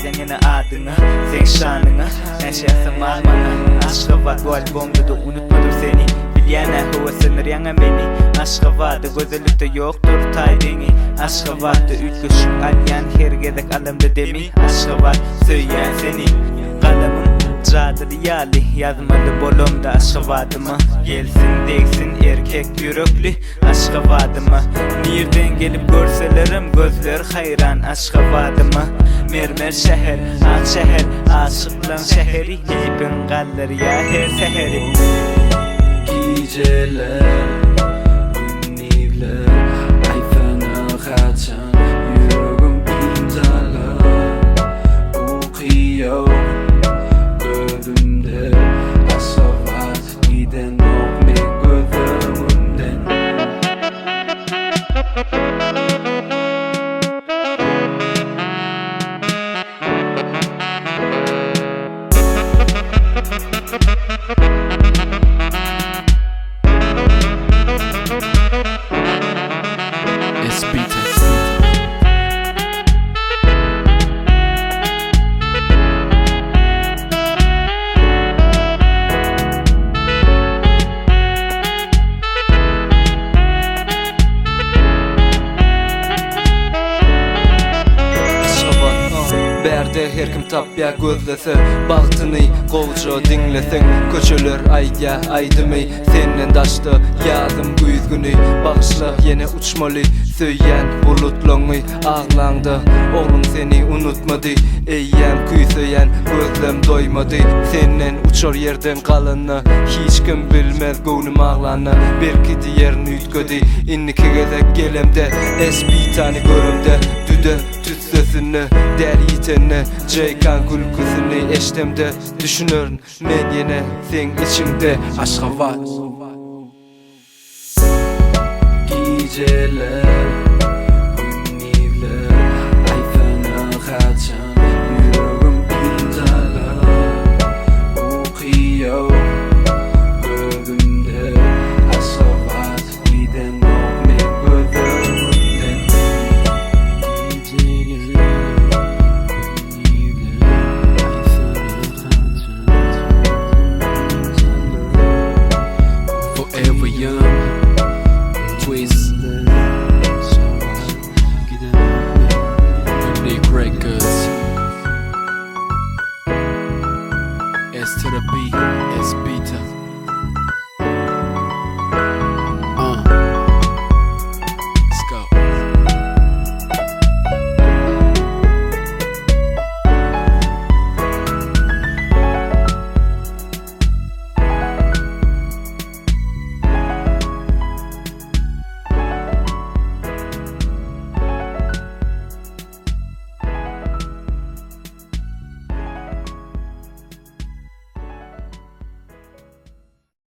yazayan yine adını, sen şanını, yaşayasın malmanı. Aşgabat bu albomda da unutmadım seni. Bilyana hava sınır yana beni. Aşgabat'ta güzellikte yoktur taydini. Aşgabat'ta ülküşün alyan her gedek alamda demi. Aşgabat söyleyen seni. Kalamın cadı diyali yazmalı bolumda Aşgabat'ımı. Gelsin deksin erkek yürekli Aşgabat'ımı. Nereden gelip görselerim gözler hayran Aşgabat'ımı. Mermer şehir, ak şehir, aşıklığın şehri. Neypin kalır ya her seheri. Geceler, ünlüler, ayfana kaçan yüreğim imzalar. Okuyor gözümde Aşgabat giden yok mu gözümden. Berde her kim tapya gözlese Bahtını qovca dinlesen Köçeler ayya aydımı Senden daştı yazım güzgünü Bağışla yine uçmalı Söyyen bulutlanı ağlandı Oğlum seni unutmadı Eyyem küyseyen gözlem doymadı Senden uçar yerden kalanı Hiç kim bilmez gönüm ağlanı Belki diğerini ütködi İnniki gezek gelemde Es bir tane görümde Düde tüt sesini Däli itenne Ceykan kulkusunu eştemde Düşünürün men yine sen içimde Aşgabat. Geceler, ünlüler, ayfana kaçan yüreğim imzalar. Okuyor gözümde Aşgabat giden yok mu gözümden. Forever young.